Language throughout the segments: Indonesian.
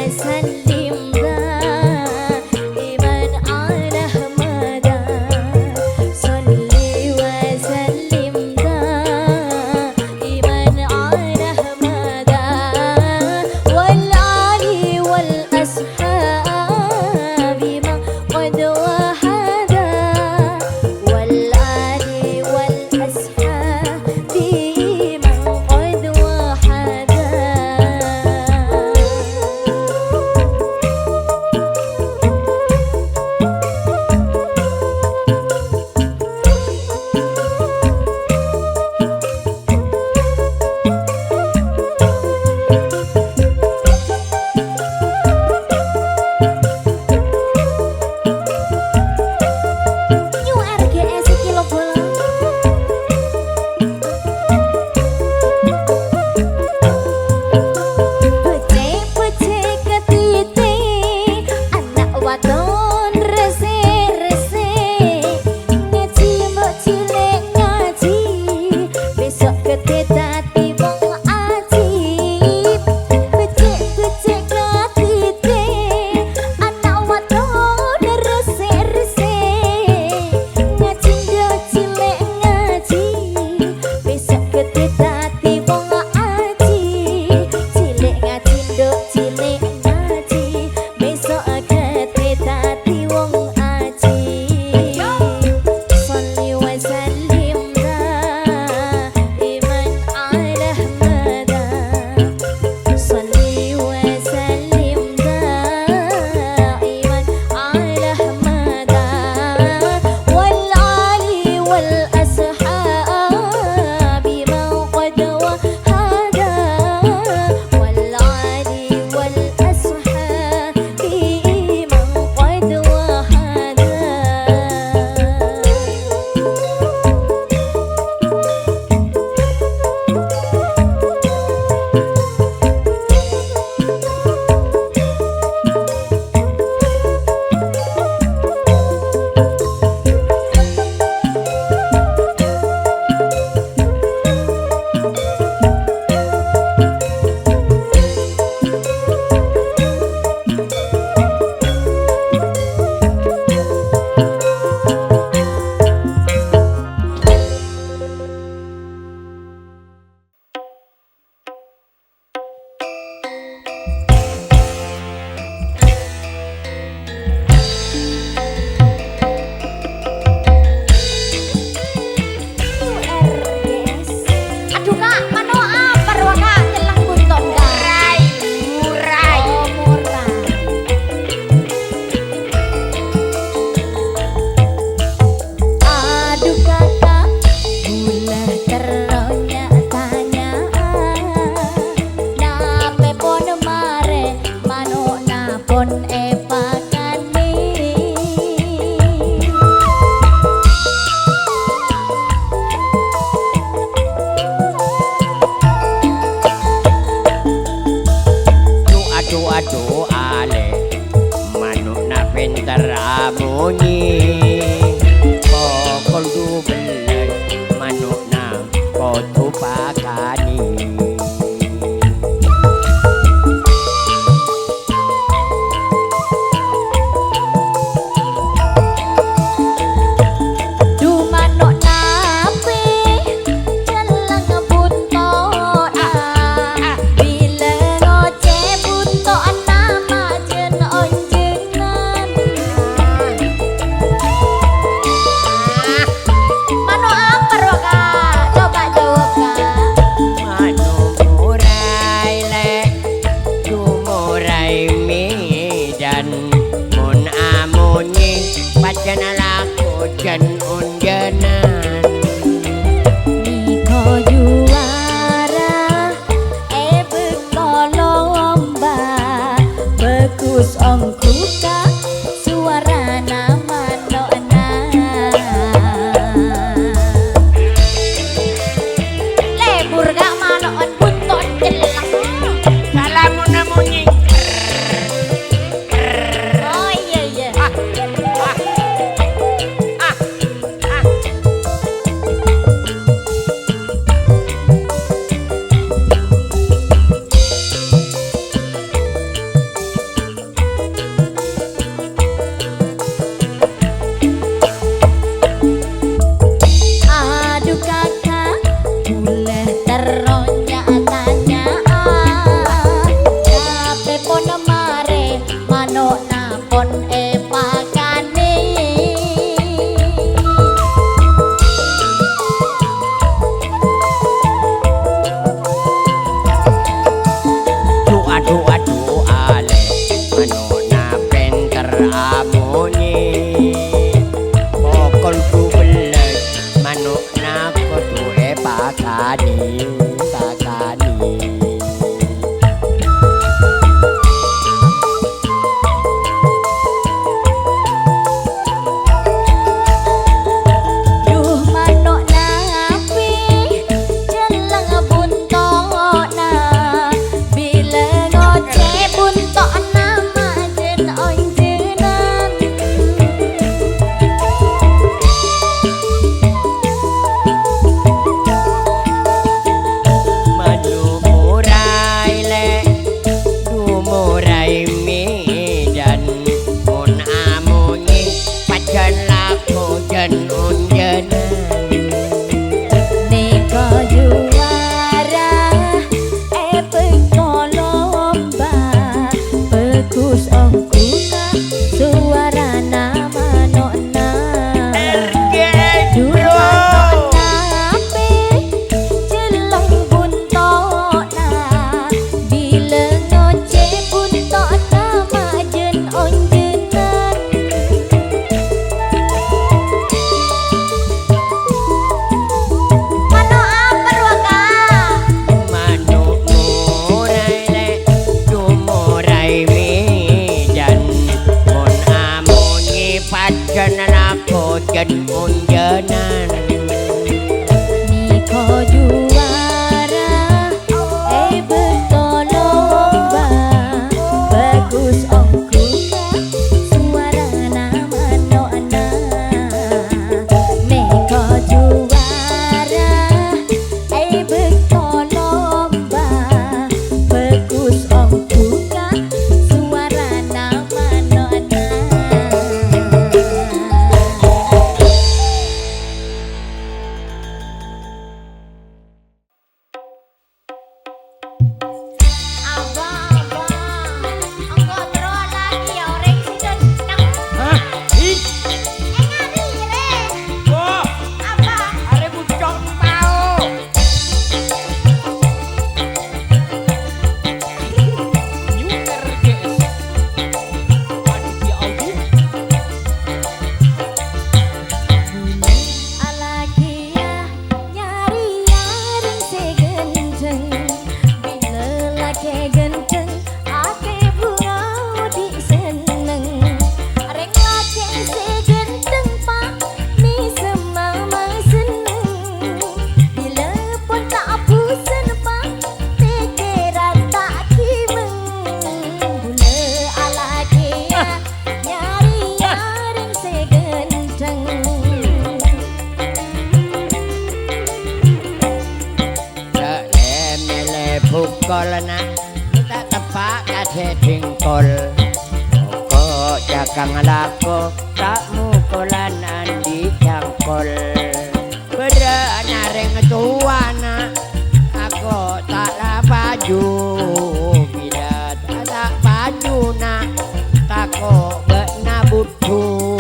Wasallim dah iman ala Ahmada jan unjanan Niko juara beko lomba bagus ongkuka suara nama nona lebur gak malon bunton jelang salamun namunyi oh iya iya aduh kakak boleh teronyak tanya capek pon mare manuk napon pakane doa ale manona penter amuni pokol ku beles manuk nako tuwe pakani duh manuk napi jelang buntona bila ngoce buntona majen onjenan madu murai le du murai medan mon amuni pajan lako jan unjanan Niko juara beko lomba bagus ongkuka suara nama nona dua nape jelang buntona bila ngoce buntona majen onjenan mano apa waka manuk murai le du murai medan mon amuni pajan lako jan unjanan Niko juara beko lomba bagus ongkuka suara nama nona Niko juara beko lomba bagus ongkuka suara nama nona pukul na kita tepak kate tingkol kok jakang lako tak mukulan andi jangkol beda naring tuana aku tak la baju bila tak baju na tako bena butuh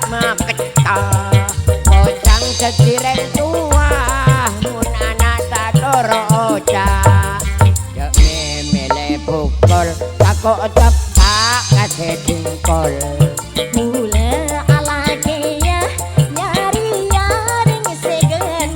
maketa pocang sesireng tua mun anak sadoro oca ya memele pukul takok tepak kase dingkol Bule ala keya nyari yaring segenteng.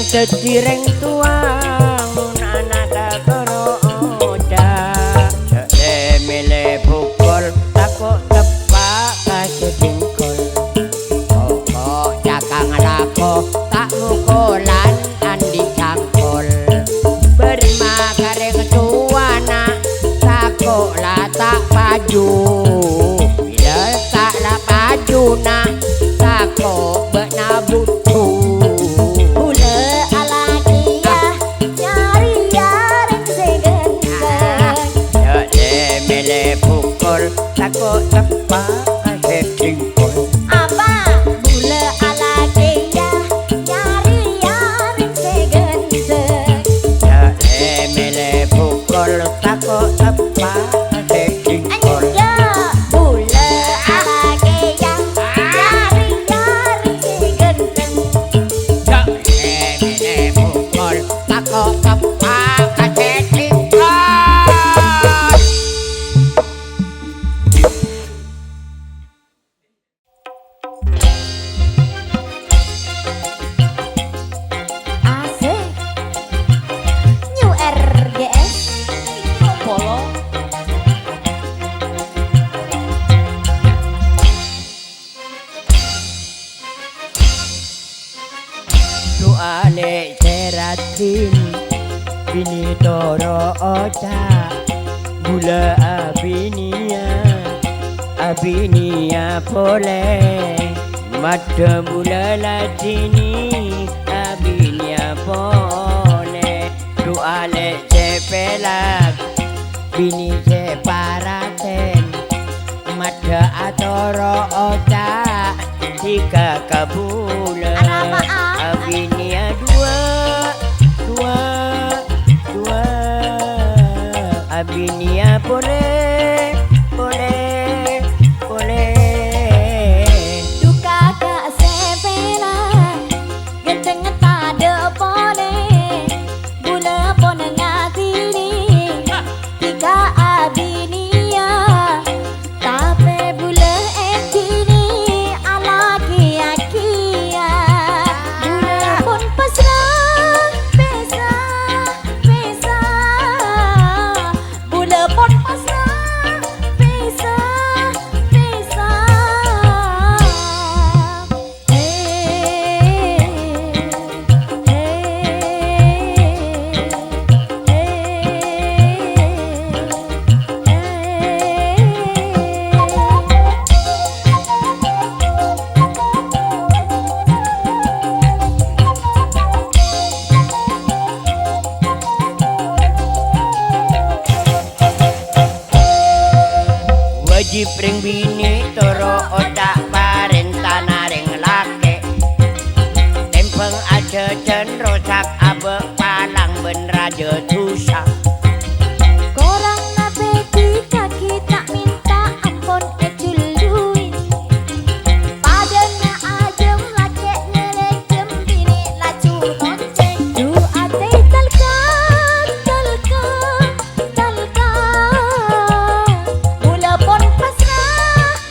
Sesireng tua mun anak sadoro oca ya memele pukul takok tepak kase dingkol pokok cakang lako tak mukulan andi cangkol berma kareng tuana takok la tak paju bila tak la paju na takok bekna butuh takut tepak kase dingkol Apa bule ala keya nyari yaring segenteng. ya memele pukul takut tepak kase dingkol Ya bule ala keya nyari yaring segenteng. ya memele pukul takut tepak kase dingkol Asik New RGS Polo Duale seratin bini toro oca gula abinia pole mata bula latini abinia pole duale sepelak bini separaten mata atoro oca jika kabula abinia dua abinia boleh Duka kak sepela Genteng tade pole Bule pone ngatini Tiga abinia Tape bule etini Ala kia-kia Bule pon pasrah Pesa Bule pon pasrah Pesa wajib ring bini toro otak parentana ring lake tempeng aja cenrosak abe palang ben raja tusak Korang nabe kita kita minta ampun ecul duit Padanya ajem lake ngerejem bini laju lonceng Du ate talka Bula pon pasrah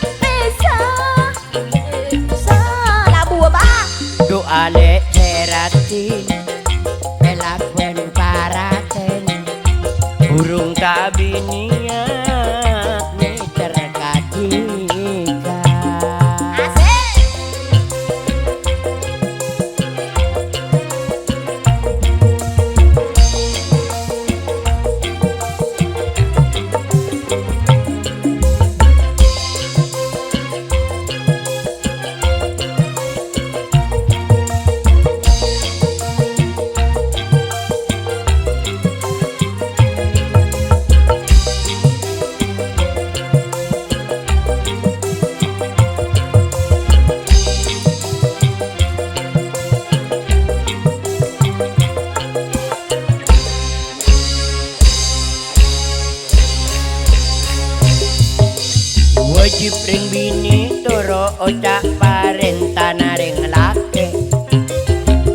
Wajib ring bini toro otak parentana ring laki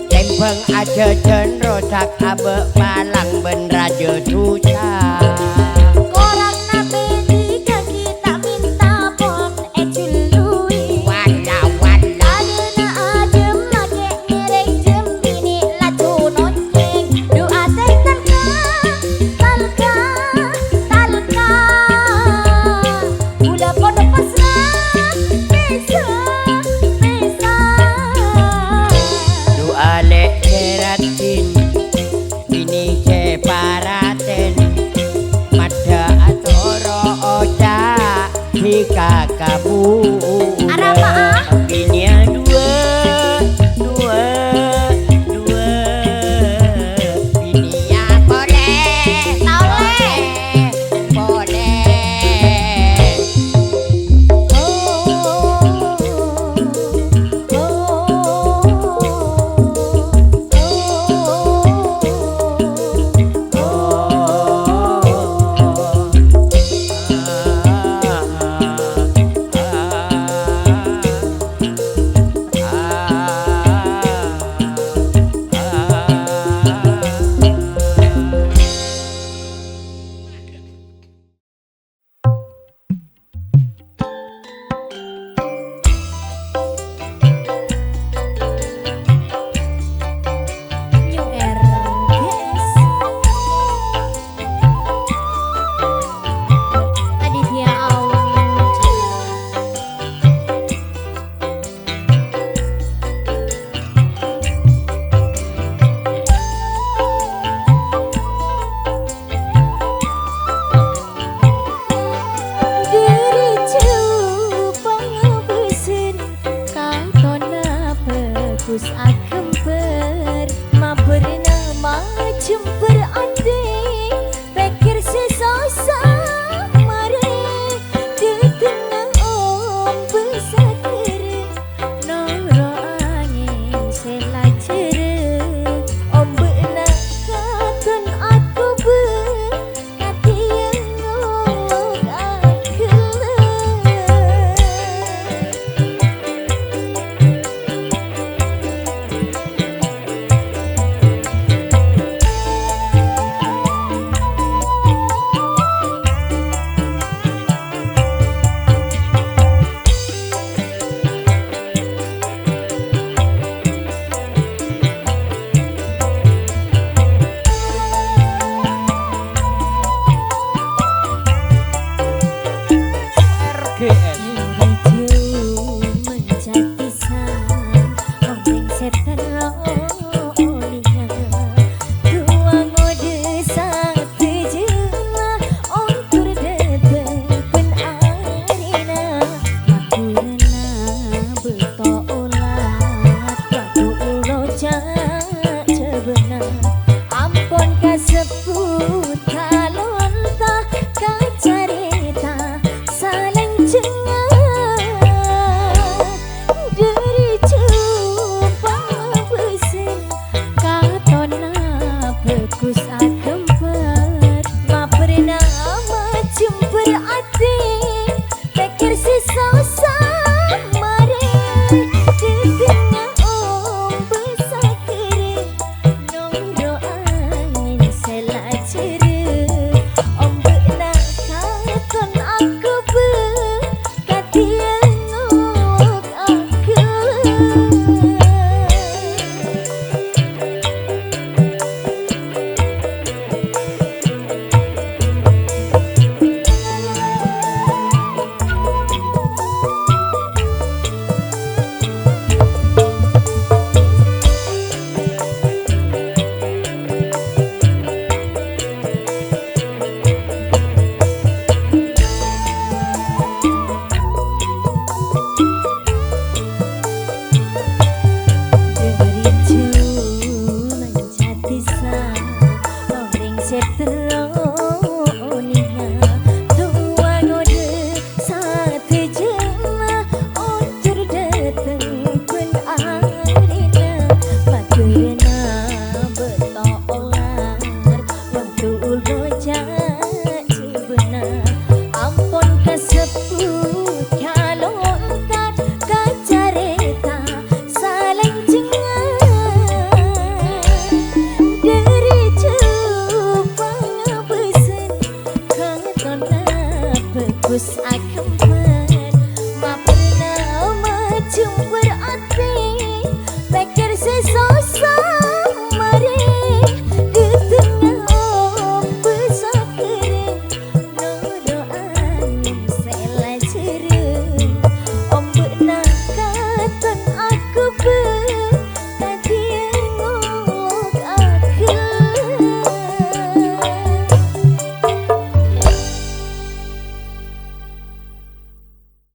Tempeng aja jen rosak abe palang ben raja tusa Korang nabe di kaki tak minta pon cului Wala wala Adena ajem make ngerek jem bini lacu noceng Doa setan talka Gula podo pasrah Pesa Doa lek keratin Bini ce paraten Mada atoro oca Hika kabu